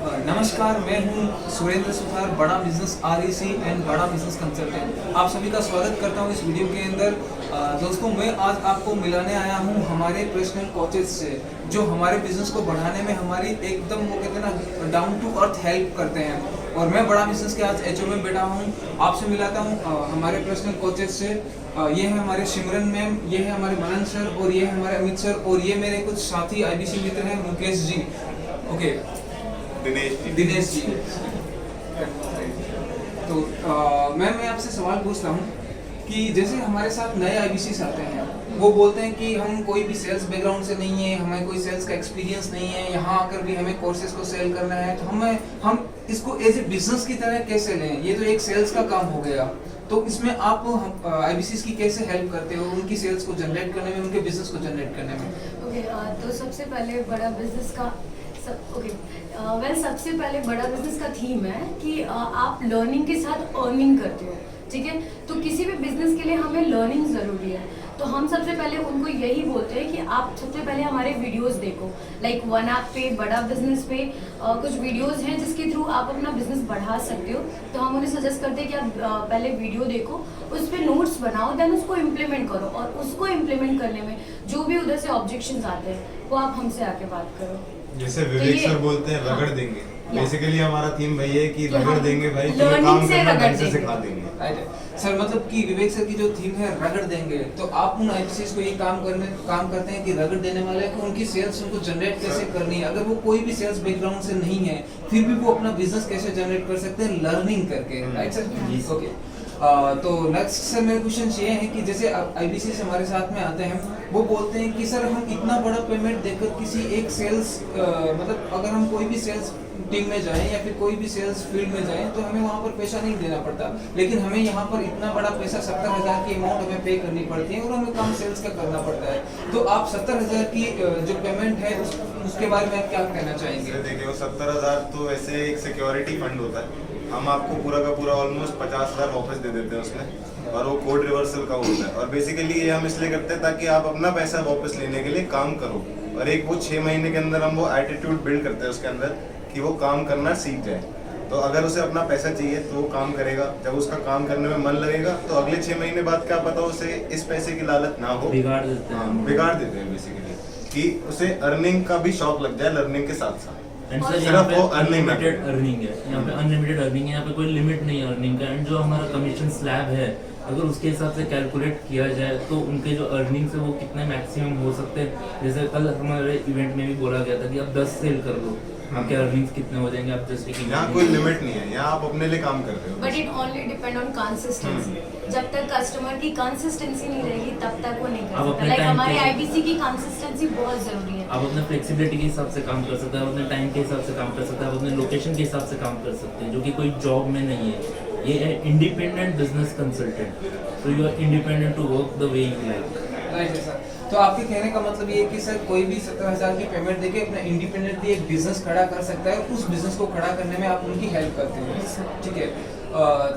नमस्कार, मैं हूं सुरेंद्र सुथार, बड़ा बिजनेस आरईसी एंड बड़ा बिजनेस कंसल्टेंट। आप सभी का स्वागत करता हूं इस वीडियो के अंदर। दोस्तों, मैं आज आपको मिलाने आया हूं हमारे पर्सनल कोचेस से, जो हमारे बिजनेस को बढ़ाने में हमारी एकदम वो कहते हैं ना डाउन टू अर्थ हेल्प करते हैं। और मैं बड़ा बिजनेस के आज एचओ में बैठा हूँ, आपसे मिलाता हूँ हमारे पर्सनल कोचेस से। ये है हमारे सिमरन मैम, ये है हमारे मनन सर और ये है हमारे अमित सर, और ये मेरे कुछ साथी आईबीसी मित्र हैं, मुकेश जी, ओके, दिनेश जी। तो मैम, मैं आपसे सवाल पूछता हूँ कि जैसे हमारे साथ नए आईबीसी आते हैं, वो बोलते हैं कि हम कोई भी सेल्स बैकग्राउंड से नहीं है, हमें कोई सेल्स का एक्सपीरियंस नहीं है, यहाँ आकर भी हमें कोर्सेज को सेल करना है, तो हम इसको एज ए बिजनेस की तरह कैसे लें? ये तो एक सेल्स का काम हो गया, तो इसमें आप आईबीसी की कैसे हेल्प करते हो उनकी सेल्स को जनरेट करने में, उनके बिजनेस को जनरेट करने में? तो सबसे पहले बड़ा बिजनेस का सबसे पहले बड़ा बिजनेस का थीम है कि आप लर्निंग के साथ अर्निंग करते हो, ठीक है। तो किसी भी बिजनेस के लिए हमें लर्निंग ज़रूरी है। तो हम सबसे पहले उनको यही बोलते हैं कि आप सबसे पहले हमारे वीडियोस देखो, लाइक वन ऐप पे, बड़ा बिजनेस पे कुछ वीडियोस हैं जिसके थ्रू आप अपना बिजनेस बढ़ा सकते हो। तो हम उन्हें सजेस्ट करते हैं कि आप पहले वीडियो देखो, उस पर नोट्स बनाओ, देन उसको इम्प्लीमेंट करो, और उसको इम्प्लीमेंट करने में जो भी उधर से ऑब्जेक्शंस आते हैं वो आप हमसे आके बात करो। जैसे विवेक सर बोलते हैं रगड़ देंगे, बेसिकली हमारा थीम वही है कि रगड़ देंगे भाई, काम करना ढंग से सिखा देंगे। सर, मतलब कि विवेक सर की जो थीम है रगड़ देंगे, तो आप उन आईबीसी को ये काम करते हैं कि रगड़ देने वाले को उनकी सेल्स उनको जनरेट कैसे करनी है। अगर वो कोई भी सेल्स बैकग्राउंड से नहीं है, फिर भी वो अपना बिजनेस कैसे जनरेट कर सकते हैं लर्निंग करके, राइट सर? ओके। तो नेक्स्ट सर मेरा क्वेश्चन ये है कि जैसे आईबीसी से हमारे साथ में आते हैं, वो बोलते हैं कि सर हम इतना बड़ा पेमेंट देकर किसी एक सेल्स मतलब अगर हम कोई भी सेल्स टीम में जाएं या फिर कोई भी सेल्स फील्ड में जाएं, तो हमें वहाँ पर पैसा नहीं देना पड़ता, लेकिन हमें यहाँ पर इतना बड़ा पैसा 70,000 की अमाउंट हमें पे करनी पड़ती है और हमें कम सेल्स का करना पड़ता है। तो आप 70,000 की जो पेमेंट है उसके बारे में आप क्या कहना चाहेंगे? देखिए, वो 70,000 तो वैसे एक सिक्योरिटी फंड होता है। हम आपको पूरा का पूरा ऑलमोस्ट 50,000 वापस दे देते हैं उसमें, और वो कोड रिवर्सल का होता है। और बेसिकली ये हम इसलिए करते हैं ताकि आप अपना पैसा वापस लेने के लिए काम करो, और एक वो 6 महीने के अंदर हम वो एटीट्यूड बिल्ड करते हैं उसके अंदर कि वो काम करना सीख जाए। तो अगर उसे अपना पैसा चाहिए तो वो काम करेगा, जब उसका काम करने में मन लगेगा तो अगले 6 महीने बाद क्या पता उसे इस पैसे की लालच ना हो, बिगाड़ देते हैं बेसिकली, कि उसे अर्निंग का भी शौक लग जाए लर्निंग के साथ साथ। यहाँ पे अनलिमिटेड अर्निंग है, यहाँ पे अनलिमिटेड अर्निंग है, यहाँ पे कोई लिमिट नहीं है अर्निंग का। एंड जो हमारा कमीशन स्लैब है, अगर उसके हिसाब से कैलकुलेट किया जाए तो उनके जो अर्निंग्स है वो कितने मैक्सिमम हो सकते हैं। जैसे कल हमारे इवेंट में भी बोला गया था कि आप 10 सेल कर लो, आपके अर्निंग्स कितने हो जाएंगे। आप जस्ट यहाँ कोई लिमिट नहीं है, यहाँ आप अपने लिए काम कर रहे हो। But it only depend on consistency. जब तक कस्टमर की कंसिस्टेंसी नहीं रहेगी तब तक वो नहीं कर सकता। लाइक हमारे आईबीसी की कंसिस्टेंसी बहुत जरूरी है। आप अपने फ्लेक्सिबिलिटी के हिसाब से काम कर सकते हैं, आप अपने टाइम के हिसाब से काम कर सकते हैं, आप अपने लोकेशन के हिसाब से काम कर सकते हैं, जो कि कोई जॉब में नहीं है। ये है independent business consultant, so you are independent to work the way you like. Right sir. तो आपके कहने का मतलब ये है कि सर कोई भी 70,000 की पेमेंट देके अपना इंडिपेंडेंटली एक बिजनेस खड़ा कर सकता है, उस बिजनेस को खड़ा करने में आप उनकी हेल्प करते हैं, ठीक है।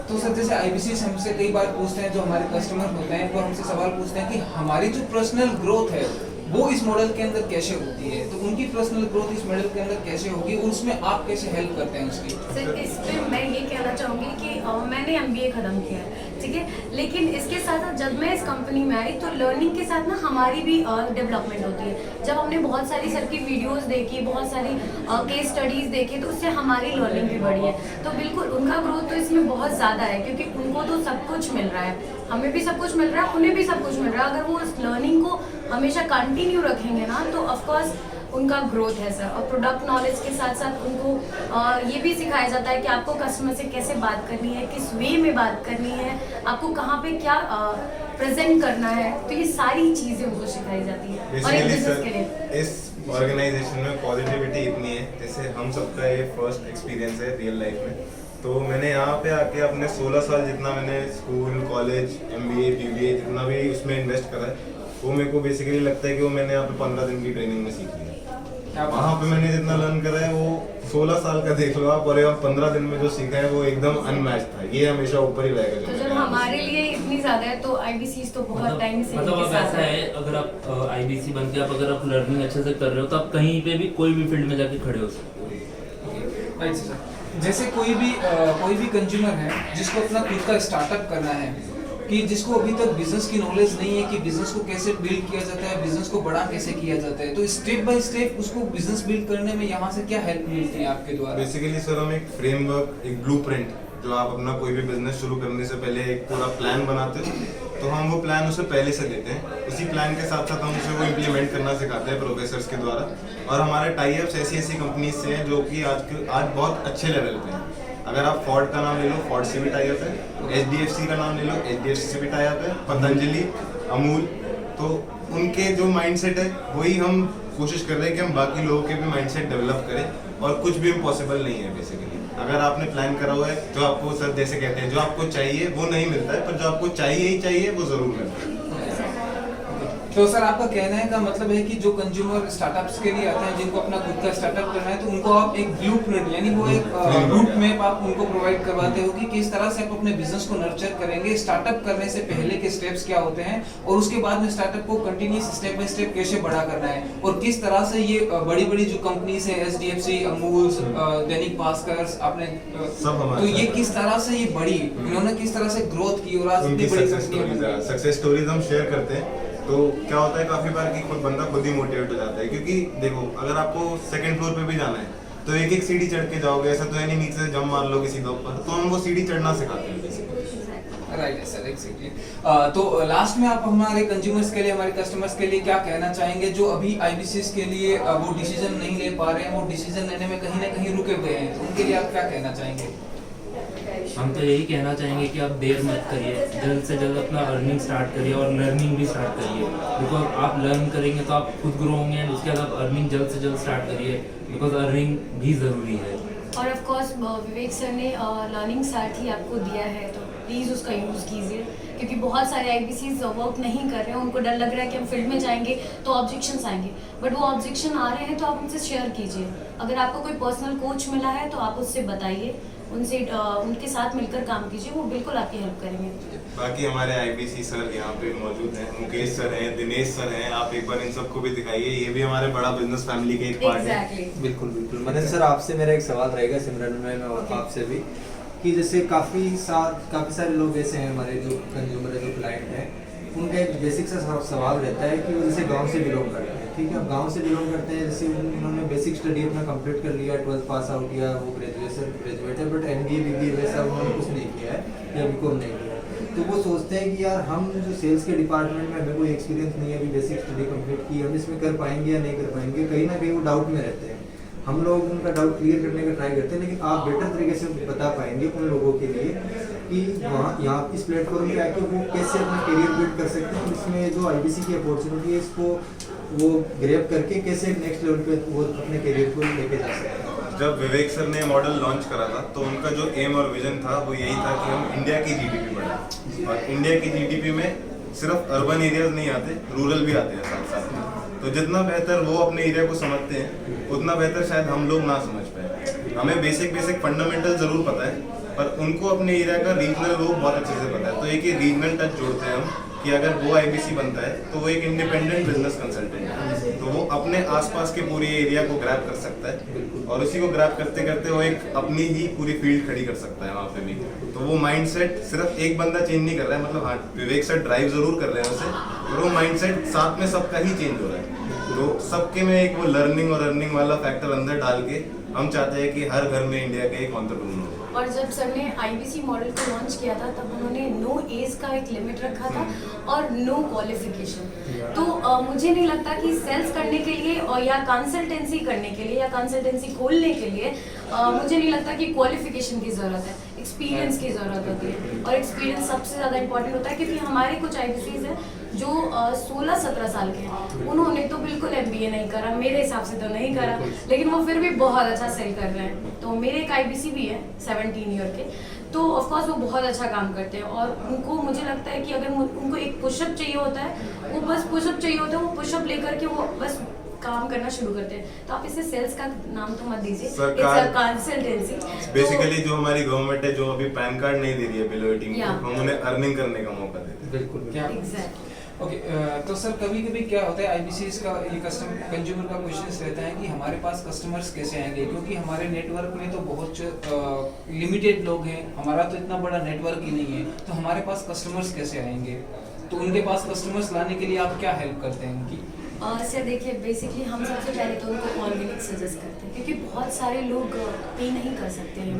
तो सर, जैसे आईबीसी हमसे कई बार पूछते हैं, जो हमारे कस्टमर होते हैं वो हमसे सवाल पूछते हैं कि हमारी जो पर्सनल ग्रोथ है वो इस मॉडल के अंदर कैसे होती है, तो उनकी पर्सनल ग्रोथ इस मॉडल के अंदर कैसे होगी और उसमें आप कैसे हेल्प करते हैं उसकी? सर, इस पे मैं ये कहना चाहूँगी कि मैंने MBA खत्म किया है, ठीक है, लेकिन इसके साथ साथ जब मैं इस कंपनी में आई तो लर्निंग के साथ ना हमारी भी डेवलपमेंट होती है। जब हमने बहुत सारी सर की वीडियोस देखी, बहुत सारी केस स्टडीज देखी, तो उससे हमारी लर्निंग भी बढ़ी है। तो बिल्कुल उनका ग्रोथ तो इसमें बहुत ज़्यादा है, क्योंकि उनको तो सब कुछ मिल रहा है, हमें भी सब कुछ मिल रहा है, उन्हें भी सब कुछ मिल रहा है। अगर वो उस लर्निंग को हमेशा कंटिन्यू रखेंगे ना, तो ऑफकोर्स उनका ग्रोथ है सर। और प्रोडक्ट नॉलेज के साथ साथ उनको ये भी सिखाया जाता है कि आपको कस्टमर से कैसे बात करनी है, किस वे में बात करनी है, आपको कहाँ पे क्या प्रेजेंट करना है, तो ये सारी चीज़ें उनको सिखाई जाती है। और एक बिजनेस के लिए इस ऑर्गेनाइजेशन में पॉजिटिविटी इतनी है, जैसे हम सबका ये फर्स्ट एक्सपीरियंस है रियल लाइफ में। तो मैंने यहाँ पे आके अपने 16 साल जितना मैंने स्कूल, कॉलेज, MBA, BBA जितना भी उसमें इन्वेस्ट करा है, वो मेरे को बेसिकली लगता है कि वो मैंने यहाँ पे 15 दिन की ट्रेनिंग में सीखी है। वहाँ पे मैंने जितना लर्न करा है वो 16 साल का देख लो आप, और 15 दिन में जो सीखा है वो एकदम अनमैच था। ये हमेशा ऊपर ही रहेगा। तो जब हमारे लिए इतनी ज्यादा है तो आईबीसी तो बहुत टाइम से मतलब अब ऐसा है, अगर आप आईबीसी बन के अगर आप लर्निंग अच्छे से कर रहे हो तो आप कहीं पे भी कोई भी फील्ड में जाके खड़े हो सकते हो। Right sir. जैसे कोई भी कंज्यूमर है जिसको अपना खुद का स्टार्टअप करना है, कि जिसको अभी तक बिजनेस की नॉलेज नहीं है कि बिजनेस को कैसे बिल्ड किया जाता है, बिजनेस को बड़ा कैसे किया जाता है, तो स्टेप बाय स्टेप उसको बिजनेस बिल्ड करने में यहाँ से क्या हेल्प मिलती है आपके द्वारा? बेसिकली सर हम एक फ्रेमवर्क, एक ब्लूप्रिंट, जो आप अपना कोई भी बिजनेस शुरू करने से पहले एक पूरा प्लान बनाते हो, तो हम वो प्लान उसे पहले से देते हैं। उसी प्लान के साथ साथ हम उसे वो इम्प्लीमेंट करना सिखाते हैं प्रोफेसर्स के द्वारा। और हमारे टाई अप्स ऐसी कंपनीज से हैं जो कि आज बहुत अच्छे लेवल पे हैं। अगर आप फोर्ड का नाम ले लो, फोर्ड से भी टाई अप है। HDFC का नाम ले लो, HDFC से भी टाई अप है। पतंजलि, अमूल, तो उनके जो माइंडसेट है वही हम कोशिश कर रहे हैं कि हम बाकी लोगों के भी माइंडसेट डेवलप करें। और कुछ भी इम्पॉसिबल नहीं है बेसिकली। अगर आपने प्लान करा हुआ है, जो आपको सर जैसे कहते हैं जो आपको चाहिए वो नहीं मिलता है, पर जो आपको चाहिए ही चाहिए वो जरूर मिलता है। तो सर आपका कहने का मतलब है कि जो कंज्यूमर स्टार्टअप्स के लिए आते हैं, जिनको अपना खुद का स्टार्टअप करना है, तो उनको आप एक ब्लूप्रिंट यानी वो एक रूट मैप आप उनको प्रोवाइड करवाते हो कि किस तरह से आप अपने बिजनेस को नर्चर करेंगे, स्टार्टअप करने से पहले के स्टेप्स क्या होते हैं और उसके बाद में स्टार्टअप को कंटिन्यूस स्टेप बाय स्टेप कैसे बड़ा करना है, और किस तरह से ये बड़ी बड़ी जो कंपनीज है HDFC, अमूल, दैनिक भास्कर, आपने सब हमारे तो ये किस तरह से ये बड़ी, इन्होंने किस तरह से ग्रोथ की और आज उनकी इतनी बड़ी सक्सेस स्टोरीज हम शेयर करते हैं। तो क्या होता है काफी बार कि खुद बंदा खुद ही मोटिवेट हो जाता है, क्योंकि देखो अगर आपको सेकंड फ्लोर पे भी जाना है तो एक एक सीढ़ी चढ़ के जाओगे, ऐसा तो है नहीं नीचे से जंप मार लो किसी दो पर, तो हम वो सीढ़ी चढ़ना सिखाते हैं बेसिकली। राइट है सर, एग्जैक्टली। तो लास्ट में आप हमारे कंज्यूमर्स के लिए, हमारे कस्टमर्स के लिए क्या कहना चाहेंगे जो अभी IBCs के लिए वो डिसीजन नहीं ले पा रहे हैं, वो डिसीजन लेने में कहीं ना कहीं रुके हुए हैं, तो उनके लिए आप क्या कहना चाहेंगे? हम तो यही कहना चाहेंगे कि आप देर मत करिए, जल्द से जल्द अपना अर्निंग स्टार्ट करिए और लर्निंग भी स्टार्ट करिए। बिकॉज आप लर्न करेंगे तो आप खुद ग्रो होंगे, एंड उसके बाद आप अर्निंग जल्द से जल्द स्टार्ट करिए, बिकॉज अर्निंग भी ज़रूरी है। और ऑफ कोर्स विवेक सर ने लर्निंग स्टार्ट ही आपको दिया है, तो प्लीज़ उसका यूज़ कीजिए, क्योंकि बहुत सारे IBCs वर्क नहीं कर रहे हैं, उनको डर लग रहा है कि हम फील्ड में जाएंगे तो ऑब्जेक्शंस आएंगे, बट वो ऑब्जेक्शन आ रहे हैं तो आप उनसे शेयर कीजिए। अगर आपको कोई पर्सनल कोच मिला है तो आप उससे बताइए, उनसे उनके साथ मिलकर काम कीजिए, वो बिल्कुल आपकी हेल्प करेंगे। बाकी हमारे IBC सर यहाँ पे मौजूद हैं, मुकेश सर हैं, दिनेश सर हैं, आप एक बार इन सबको भी दिखाइए, ये भी हमारे बड़ा बिजनेस फैमिली के एक पार्ट है। बिल्कुल बिल्कुल। मनीष सर आपसे मेरा एक सवाल रहेगा सिमरन में और आपसे भी, कि जैसे काफ़ी सारे लोग ऐसे हैं हमारे जो कंज्यूमर है, जो क्लाइंट हैं, उनका एक बेसिक सा सवाल रहता है कि वो जैसे गांव से बिलोंग करते हैं, ठीक है, गांव से बिलोंग करते हैं, जैसे उन्होंने बेसिक स्टडी अपना कंप्लीट कर लिया, 12th पास आउट किया, वो ग्रेजुएट है, बट MBA BBA वैसा उन्होंने कुछ नहीं किया है या BCom नहीं किया, तो वो सोचते हैं कि यार हम जो सेल्स के डिपार्टमेंट में हमें कोई एक्सपीरियंस नहीं है, अभी बेसिक स्टडी कंप्लीट की, हम इसमें कर पाएंगे या नहीं कर पाएंगे, कहीं ना कहीं वो डाउट में रहते हैं। हम लोग उनका डाउट क्लियर करने का ट्राई करते हैं, लेकिन आप बेटर तरीके से बता पाएंगे उन लोगों के लिए कि वहाँ यहाँ इस प्लेटफॉर्म पे आके वो कैसे अपना करियर बिल्ड कर सकते हैं, इसमें जो IBC की अपॉर्चुनिटी है इसको वो ग्रैब करके कैसे नेक्स्ट लेवल पे वो अपने करियर को लेके जा सकते हैं। जब विवेक सर ने मॉडल लॉन्च करा था तो उनका जो एम और विजन था वो यही था कि हम इंडिया की GDP बढ़ाएं, और इंडिया की GDP में सिर्फ अर्बन एरियाज नहीं आते, रूरल भी आते हैं साथ साथ में। तो जितना बेहतर वो अपने एरिया को समझते हैं उतना बेहतर शायद हम लोग ना समझ पाए। हमें बेसिक फंडामेंटल जरूर पता है, पर उनको अपने एरिया का रीजनल वो बहुत अच्छे से पता है। तो एक ये रीजनल टच जोड़ते हैं हम कि अगर वो IBC बनता है तो वो एक इंडिपेंडेंट बिजनेस कंसल्टेंट है, तो वो अपने आसपास के पूरे एरिया को ग्रैब कर सकता है, और उसी को ग्रैब करते करते वो एक अपनी ही पूरी फील्ड खड़ी कर सकता है वहाँ पे भी। तो वो माइंडसेट सिर्फ एक बंदा चेंज नहीं कर रहा है, मतलब हाँ विवेक सर ड्राइव जरूर कर रहे हैं उसे, और वो माइंडसेट साथ में सबका ही चेंज हो रहा है। तो सबके में एक वो लर्निंग और अर्निंग वाला फैक्टर अंदर डाल के हम चाहते हैं कि हर घर में इंडिया के एक एंटरप्रेन्योर हो। और जब सर ने IBC मॉडल को लॉन्च किया था तब उन्होंने नो एज का एक लिमिट रखा था और नो क्वालिफिकेशन। तो मुझे नहीं लगता कि सेल्स करने के लिए और या कंसल्टेंसी करने के लिए या कंसल्टेंसी खोलने के लिए मुझे नहीं लगता कि क्वालिफिकेशन की ज़रूरत है, एक्सपीरियंस की ज़रूरत होती है। और एक्सपीरियंस सबसे ज़्यादा इंपॉर्टेंट होता है, क्योंकि हमारे कुछ IBCs हैं जो 16-17 साल के हैं, उन्होंने तो बिल्कुल MBA नहीं करा, मेरे हिसाब से तो नहीं करा, लेकिन वो फिर भी बहुत अच्छा सेल कर रहे हैं। तो मेरे एक IBC भी है 17 ईयर के, तो ऑफ कोर्स वो बहुत अच्छा काम करते हैं, और उनको मुझे लगता है कि अगर उनको एक पुशअप चाहिए होता है, वो बस पुशअप चाहिए होता है, वो पुशअप लेकर के वो बस काम करना शुरू करते हैं। तो आप इसे सेल्स का नाम तो मत दीजिए, इट्स अ कंसल्टेंसी। बेसिकली जो हमारी गवर्नमेंट है जो अभी पैन कार्ड नहीं दे रही है बिलो 18 को, हम उन्हें अर्निंग करने का मौका देते हैं। बिल्कुल क्या एग्जैक्टली। ओके तो सर कभी कभी क्या होता है आईबीसीएस का ये कंज्यूमर का क्वेश्चन रहता है कि हमारे पास कस्टमर्स कैसे आएंगे, क्योंकि हमारे नेटवर्क में तो बहुत लिमिटेड लोग हैं, हमारा तो इतना बड़ा नेटवर्क ही नहीं है, तो हमारे पास कस्टमर्स कैसे आएंगे, तो उनके पास कस्टमर्स लाने के लिए आप क्या हेल्प करते हैं उनकी? सर देखिए, बेसिकली हम सबसे पहले तो उनको ऑर्गेनिक सजेस्ट करते हैं, क्योंकि बहुत सारे लोग पे नहीं कर सकते हैं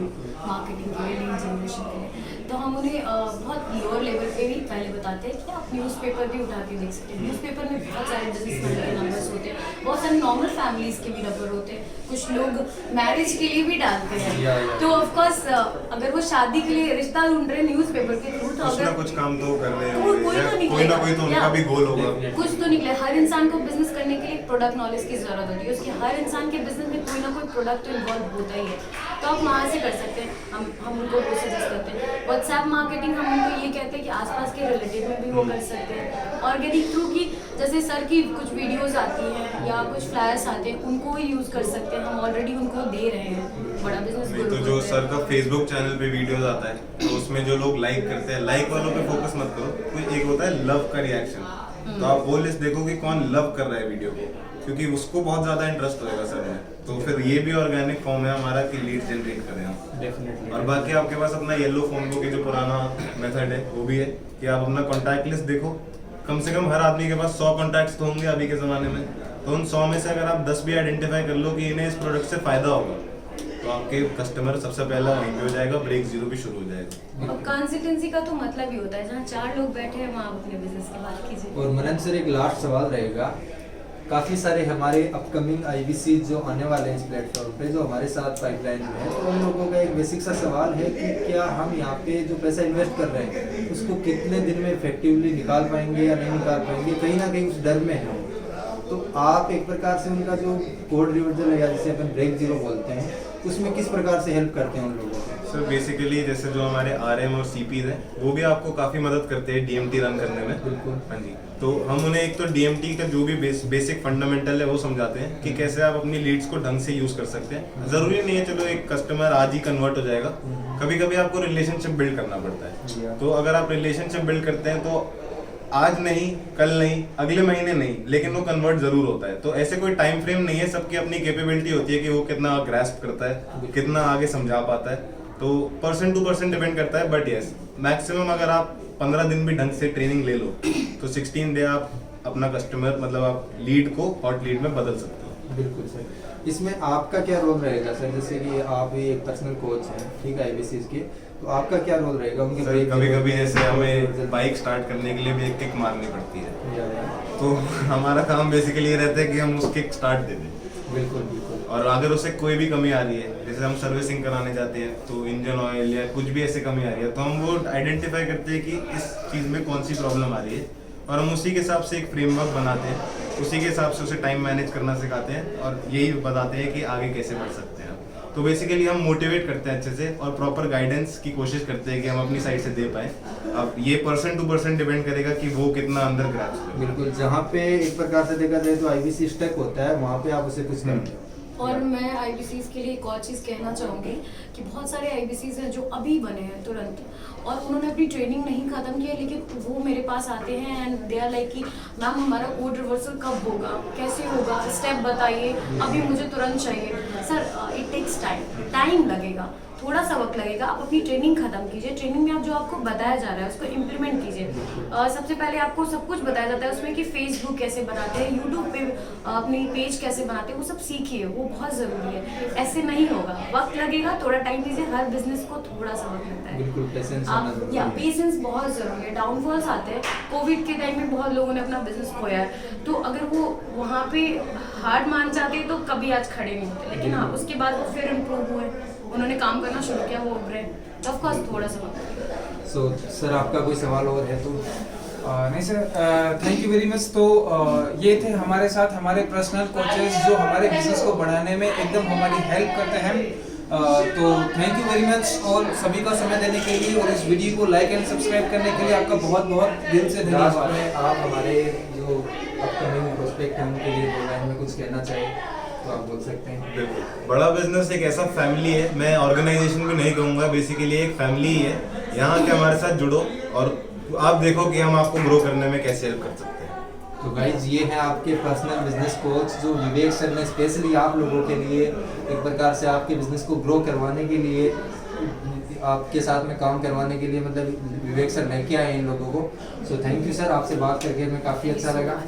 मार्केटिंग के लिए, लीड जनरेशन के लिए, तो हम उन्हें बहुत लोअर लेवल पे ही पहले बताते हैं कि आप न्यूज़पेपर भी उठा के देख सकते हैं। न्यूज़पेपर में बहुत सारे बिजनेसमैन के नंबर्स होते हैं, बहुत सारे नॉर्मल फैमिलीज़ के भी नंबर होते हैं, कुछ लोग मैरिज के लिए भी डालते हैं, तो ऑफकोर्स अगर वो शादी के लिए रिश्ता ढूंढ रहे हैं न्यूज़पेपर के थ्रू, तो कुछ ना अगर कुछ काम तो कर रहे कोई तो होंगे, कोई ना कोई तो उनका भी गोल होगा। कुछ तो निकले। हर इंसान को बिजनेस करने के लिए प्रोडक्ट नॉलेज की जरूरत होती है, उसकी हर इंसान के बिजनेस में कोई ना कोई प्रोडक्ट इन्वॉल्व होता ही है, तो आप वहाँ से कर सकते हैं। हम उनको वो सजेस्ट करते हैं। व्हाट्सएप मार्केटिंग हम उनको ये कहते हैं कि आसपास के रिलेटिव में भी वो कर सकते हैं। ऑर्गेनिक थ्रू की जैसे सर की कुछ वीडियोस आती हैं या कुछ फ्लायर्स आते हैं, उनको ही यूज़ कर सकते हैं, हम ऑलरेडी उनको दे रहे हैं। बड़ा बिजनेस नहीं तो जो सर का फेसबुक चैनल पे वीडियोस आता है, तो उसमें जो लोग लाइक करते हैं, लाइक वालों पे फोकस मत करो, कोई एक होता है लव का रिएक्शन, तो आप वो लिस्ट देखो कि कौन लव कर रहा है वीडियो को, क्योंकि उसको बहुत ज्यादा इंटरेस्ट होएगा सर में, तो फिर ये भी ऑर्गेनिक फॉर्म है हमारा कि लीड जनरेट करें आप डेफिनेटली। और बाकी आपके पास अपना येलो फोन बुक के जो पुराना मेथड है वो भी है कि आप अपना कॉन्टैक्ट लिस्ट देखो, कम से कम हर आदमी के पास 100 कॉन्टैक्ट्स तो होंगे अभी के ज़माने में, तो उन 100 में से अगर आप 10 भी आइडेंटिफाई कर लो कि इन्हें इस प्रोडक्ट से फ़ायदा होगा, तो आपके कस्टमर सबसे पहला वहीं पे हो जाएगा, ब्रेक जीरो भी शुरू हो जाएगा। अब कंसिस्टेंसी का तो मतलब ही होता है, जहाँ 4 लोग बैठे हैं वहाँ अपने बिजनेस की बात कीजिए। और मनन सर एक लास्ट सवाल रहेगा, काफ़ी सारे हमारे अपकमिंग आईबीसी जो आने वाले हैं इस प्लेटफॉर्म पे, जो हमारे साथ पाइपलाइन में है, तो उन लोगों का एक बेसिक सा सवाल है कि क्या हम यहाँ पे जो पैसा इन्वेस्ट कर रहे हैं उसको कितने दिन में इफेक्टिवली निकाल पाएंगे या नहीं निकाल पाएंगे, कहीं ना कहीं उस डर में है। तो आप एक प्रकार से उनका जो कोड रिवर्सल है या जिसे अपन ब्रेक जीरो बोलते हैं, उसमें किस प्रकार से हेल्प करते हैं उन लोगों को? सर बेसिकली जैसे जो हमारे आरएम और सीपीज हैं वो भी आपको काफ़ी मदद करते हैं डीएमटी रन करने में। बिल्कुल। हाँ जी, तो हम उन्हें एक तो डीएमटी का जो भी बेसिक फंडामेंटल है वो समझाते हैं कि कैसे आप अपनी लीड्स को ढंग से यूज़ कर सकते हैं। ज़रूरी नहीं है चलो एक कस्टमर आज ही कन्वर्ट हो जाएगा, कभी कभी आपको रिलेशनशिप बिल्ड करना पड़ता है, तो अगर आप रिलेशनशिप बिल्ड करते हैं तो आज नहीं, कल नहीं, अगले महीने नहीं, लेकिन वो कन्वर्ट जरूर होता है। तो ऐसे कोई टाइम फ्रेम नहीं है, सबकी अपनी कैपेबिलिटी होती है कि वो कितना ग्रास्प करता है, कितना आगे समझा पाता है, तो पर्सन टू पर्सन डिपेंड करता है। बट यस, मैक्सिमम अगर आप 15 दिन भी ढंग से ट्रेनिंग ले लो तो 16 डे आप अपना कस्टमर मतलब आप लीड को हॉट लीड में बदल सकते हो। बिल्कुल सर। इसमें आपका क्या रोल रहेगा सर? जैसे कि आप भी एक पर्सनल कोच हैं, ठीक है, आईबीसी के, तो आपका क्या रोल रहेगा उनके? कभी कभी जैसे हमें बाइक स्टार्ट करने के लिए भी एक किक मारनी पड़ती है, तो हमारा काम बेसिकली ये रहता है कि हम उस किक स्टार्ट दे दें। बिल्कुल बिल्कुल। और अगर उसे कोई भी कमी आ रही है, जैसे हम सर्विसिंग कराने जाते हैं तो इंजन ऑयल या कुछ भी ऐसे कमी आ रही है, तो हम वो आइडेंटिफाई करते हैं कि इस चीज़ में कौन सी प्रॉब्लम आ रही है, और हम उसी के हिसाब से एक फ्रेमवर्क बनाते हैं, उसी के हिसाब से उसे टाइम मैनेज करना सिखाते हैं और यही बताते हैं कि आगे कैसे बढ़ सकते हैं। तो बेसिकली हम मोटिवेट करते हैं अच्छे से और प्रॉपर गाइडेंस की कोशिश करते हैं कि हम अपनी साइड से दे पाए। अब ये पर्सन टू पर्सन डिपेंड करेगा कि वो कितना अंदर ग्रैस्प करे। बिल्कुल, जहाँ पे एक प्रकार से देखा जाए तो आईबीसी स्टक होता है, वहाँ पे आप उसे कुछ करते हो। और मैं आईबीसीज के लिए एक और चीज़ कहना चाहूँगी कि बहुत सारे आईबीसीज हैं जो अभी बने हैं तुरंत, और उन्होंने अपनी ट्रेनिंग नहीं ख़त्म की है, लेकिन वो मेरे पास आते हैं एंड दे आर लाइक कि मैम हमारा कोड रिवर्सल कब होगा, कैसे होगा, स्टेप बताइए, अभी मुझे तुरंत चाहिए। सर इट टेक्स टाइम लगेगा, थोड़ा सा वक्त लगेगा, आप अपनी ट्रेनिंग खत्म कीजिए। ट्रेनिंग में आप जो आपको बताया जा रहा है उसको इम्प्लीमेंट कीजिए। सबसे पहले आपको सब कुछ बताया जाता है उसमें कि फेसबुक कैसे बनाते हैं, यूट्यूब पे अपनी पेज कैसे बनाते हैं, वो सब सीखिए, वो बहुत ज़रूरी है। ऐसे नहीं होगा, वक्त लगेगा, थोड़ा टाइम दीजिए, हर बिजनेस को थोड़ा सा वक्त लगता है। बिल्कुल, पेशेंस होना जरूरी है। पेशेंस बहुत ज़रूरी है। डाउनफॉल्स आते हैं, कोविड के टाइम में बहुत लोगों ने अपना बिजनेस खोया है, तो अगर वो वहाँ पे हार मान जाते तो कभी आज खड़े नहीं होते, लेकिन हाँ उसके बाद वो फिर इम्प्रूव हुए, उन्होंने काम करना शुरू किया, वो उभरे। तो ऑफ कोर्स थोड़ा सा वक्त। सो सर आपका कोई सवाल और है तो? नहीं sir, thank you very much. तो ये थे हमारे साथ हमारे पर्सनल कोचेस जो हमारे बिजनेस को बढ़ाने में एकदम हमारी हेल्प करते हैं। तो थैंक यू वेरी मच और सभी का समय देने के लिए, और इस वीडियो को लाइक एंड सब्सक्राइब करने के लिए आपका बहुत बहुत दिल से धन्यवाद। में आप हमारे जो अपकमिंग प्रोस्पेक्ट हैं उनके लिए ऑनलाइन में कुछ कहना चाहिए तो आप बोल सकते हैं। बिल्कुल, बड़ा बिजनेस एक ऐसा फैमिली है, मैं ऑर्गेनाइजेशन भी नहीं कहूँगा, बेसिकली एक फैमिली ही है। यहाँ के हमारे साथ जुड़ो और आप देखो कि हम आपको ग्रो करने में कैसे हेल्प कर सकते हैं। तो गाइज ये है आपके पर्सनल बिजनेस कोच जो विवेक सर ने स्पेशली आप लोगों के लिए एक प्रकार से आपके बिजनेस को ग्रो करवाने के लिए, आपके साथ में काम करवाने के लिए मतलब विवेक सर लेके आए इन लोगों को। सो थैंक यू सर, आपसे बात करके हमें काफ़ी अच्छा लगा।